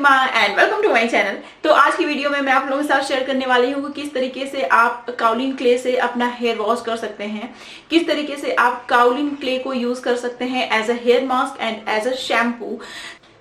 Reema and welcome to my channel. तो आज की वीडियो में मैं आप लोगों के साथ शेयर करने वाली हूँ कि किस तरीके से आप काउलिन क्ले से अपना हेयर वॉश कर सकते हैं, किस तरीके से आप काउलिन क्ले को यूज कर सकते हैं as a hair mask and as a shampoo.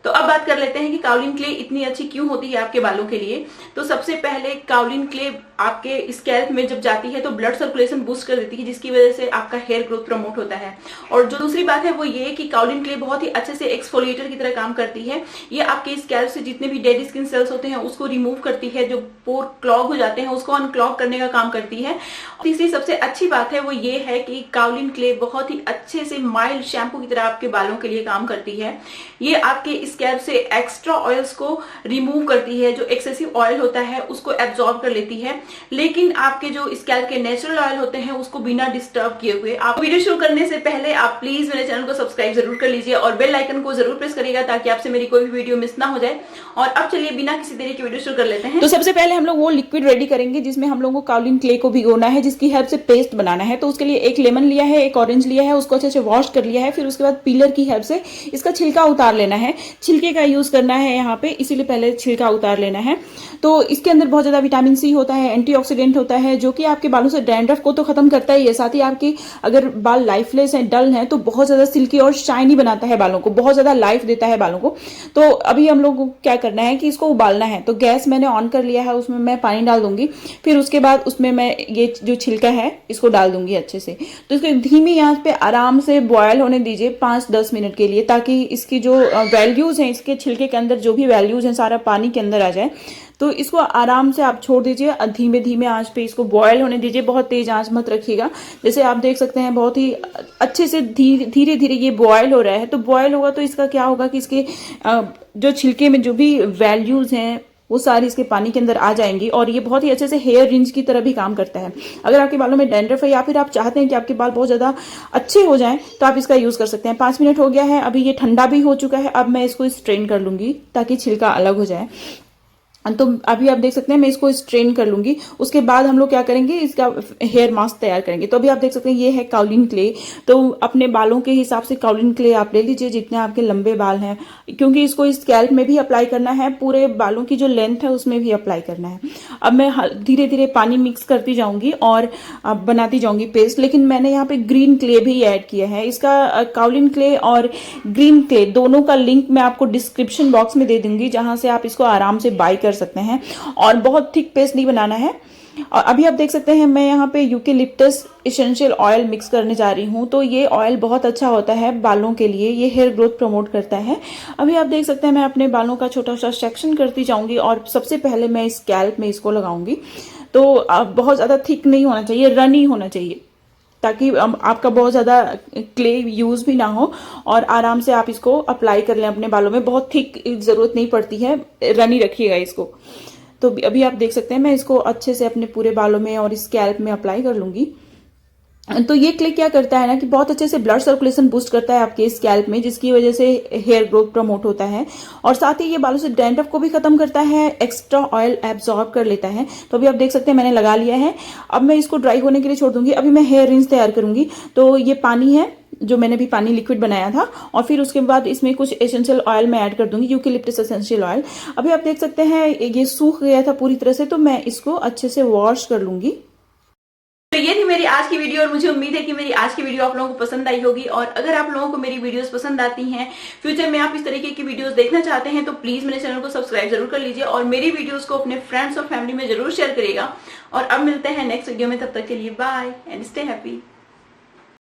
तो अब बात कर लेते हैं कि काउलिन क्ले इतनी अच्छी क्यों होती है आपके बालों के लिए। तो सबसे पहले काउलिन क्ले आपके स्कैल्प में जब जाती है तो ब्लड सर्कुलेशन बूस्ट कर देती है, जिसकी वजह से आपका हेयर ग्रोथ प्रमोट होता है। और जो दूसरी बात है वो ये कि काउलिन क्ले बहुत ही अच्छे से एक्सफोलिएटर की तरह काम करती है। ये आपके स्कैल्प से जितने भी डेड स्किन सेल्स होते हैं उसको रिमूव करती है, जो पोर क्लॉग हो जाते हैं उसको अनक्लॉग करने का काम करती है। तीसरी सबसे अच्छी बात है वो ये है कि काउलिन क्ले बहुत ही अच्छे से माइल्ड शैम्पू की तरह आपके बालों के लिए काम करती है। ये आपके स्कैल्प से एक्स्ट्रा ऑयल्स को रिमूव करती है, जो एक्सेसिव ऑयल होता है उसको एब्जॉर्ब कर लेती है, लेकिन आपके जो स्कैल्प के नेचुरल ऑयल होते हैं उसको बिना डिस्टर्ब किए हुए। आप वीडियो शुरू करने से पहले आप प्लीज मेरे चैनल को सब्सक्राइब जरूर कर लीजिए और बेल आइकन को जरूर प्रेस करिएगा ताकि आपसे मेरी कोई भी वीडियो मिस ना हो जाए। और अब चलिए बिना किसी देरी की वीडियो शुरू कर लेते हैं। तो सबसे पहले हम लोग वो लिक्विड रेडी करेंगे जिसमें हम लोगों को काउलिन क्ले को भिगोना है, जिसकी हेल्प से पेस्ट बनाना है। तो उसके लिए एक लेमन लिया है, एक ऑरेंज लिया है, उसको अच्छे से वॉश कर लिया है। फिर उसके बाद पीलर की हेल्प से इसका छिलका उतार लेना है। छिलके का यूज करना है यहाँ पे, इसीलिए पहले छिलका उतार लेना है। तो इसके अंदर बहुत ज्यादा विटामिन सी होता है, एंटीऑक्सीडेंट होता है, जो कि आपके बालों से डैंड्रफ को तो खत्म करता ही है, साथ ही आपकी अगर बाल लाइफलेस हैं, डल हैं, तो बहुत ज्यादा सिल्की और शाइनी बनाता है बालों को, बहुत ज्यादा लाइफ देता है बालों को। तो अभी हम लोग को क्या करना है कि इसको उबालना है। तो गैस मैंने ऑन कर लिया है, उसमें मैं पानी डाल दूंगी। फिर उसके बाद उसमें मैं ये जो छिलका है इसको डाल दूंगी अच्छे से। तो इसको धीमी आंच पे आराम से बॉयल होने दीजिए 5-10 मिनट के लिए, ताकि इसकी जो वैल्यूज हैं, इसके छिलके के अंदर जो भी वैल्यूज हैं सारा पानी के अंदर आ जाए। तो इसको आराम से आप छोड़ दीजिए, धीमे धीमे आंच पे इसको बॉयल होने दीजिए, बहुत तेज आंच मत रखिएगा। जैसे आप देख सकते हैं बहुत ही अच्छे से धीरे धीरे ये बॉयल हो रहा है। तो बॉयल होगा तो इसका क्या होगा कि इसके जो छिलके में जो भी वैल्यूज हैं वो सारी इसके पानी के अंदर आ जाएंगी, और ये बहुत ही अच्छे से हेयर रिंज की तरह भी काम करता है। अगर आपके बालों में डैंड्रफ है या फिर आप चाहते हैं कि आपके बाल बहुत ज्यादा अच्छे हो जाएं तो आप इसका यूज कर सकते हैं। 5 मिनट हो गया है, अभी ये ठंडा भी हो चुका है। अब मैं इसको स्ट्रेन कर लूंगी ताकि छिलका अलग हो जाए। तो अभी आप देख सकते हैं मैं इसको स्ट्रेन कर लूंगी। उसके बाद हम लोग क्या करेंगे, इसका हेयर मास्क तैयार करेंगे। तो अभी आप देख सकते हैं ये है काउलिन क्ले। तो अपने बालों के हिसाब से काउलिन क्ले आप ले लीजिए, जितने आपके लंबे बाल हैं, क्योंकि इसको स्कैल्प में भी अप्लाई करना है, पूरे बालों की जो लेंथ है उसमें भी अप्लाई करना है। अब मैं धीरे धीरे पानी मिक्स करती जाऊंगी और बनाती जाऊंगी पेस्ट। लेकिन मैंने यहाँ पे ग्रीन क्ले भी ऐड किया है। इसका काउलिन क्ले और ग्रीन क्ले दोनों का लिंक मैं आपको डिस्क्रिप्शन बॉक्स में दे दूंगी, जहां से आप इसको आराम से बाय कर सकते हैं। और बहुत थिक पेस्ट नहीं बनाना है। और अभी आप देख सकते हैं मैं यहाँ पे यूकेलिप्टस एसेंशियल ऑयल मिक्स करने जा रही हूँ। तो ये ऑयल बहुत अच्छा होता है बालों के लिए, ये हेयर ग्रोथ प्रमोट करता है। अभी आप देख सकते हैं मैं अपने बालों का छोटा सा सेक्शन करती जाऊंगी और सबसे पहले मैं स्कैल्प में इसको लगाऊंगी। तो बहुत ज्यादा थिक नहीं होना चाहिए, रनी होना चाहिए, ताकि आपका बहुत ज़्यादा क्ले यूज़ भी ना हो और आराम से आप इसको अप्लाई कर लें अपने बालों में। बहुत थिक ज़रूरत नहीं पड़ती है, रनी रखिएगा इसको। तो अभी आप देख सकते हैं मैं इसको अच्छे से अपने पूरे बालों में और स्कैल्प में अप्लाई कर लूंगी। तो ये क्ले क्या करता है ना कि बहुत अच्छे से ब्लड सर्कुलेशन बूस्ट करता है आपके स्कैल्प में, जिसकी वजह से हेयर ग्रोथ प्रमोट होता है। और साथ ही ये बालों से डैंड्रफ को भी खत्म करता है, एक्स्ट्रा ऑयल एब्जॉर्ब कर लेता है। तो अभी आप देख सकते हैं मैंने लगा लिया है। अब मैं इसको ड्राई होने के लिए छोड़ दूंगी। अभी मैं हेयर रिंस तैयार करूंगी। तो ये पानी है जो मैंने भी पानी लिक्विड बनाया था, और फिर उसके बाद इसमें कुछ एसेंशियल ऑयल मैं ऐड कर दूंगी, यूकेलिप्टस एसेंशियल ऑयल। अभी आप देख सकते हैं ये सूख गया था पूरी तरह से, तो मैं इसको अच्छे से वॉश कर लूंगी। तो ये थी मेरी आज की वीडियो और मुझे उम्मीद है कि मेरी आज की वीडियो आप लोगों को पसंद आई होगी। और अगर आप लोगों को मेरी वीडियोस पसंद आती हैं, फ्यूचर में आप इस तरीके की वीडियोस देखना चाहते हैं, तो प्लीज मेरे चैनल को सब्सक्राइब जरूर कर लीजिए और मेरी वीडियोस को अपने फ्रेंड्स और फैमिली में जरूर शेयर करिएगा। और अब मिलते हैं नेक्स्ट वीडियो में, तब तक के लिए बाय एंड स्टे हैप्पी।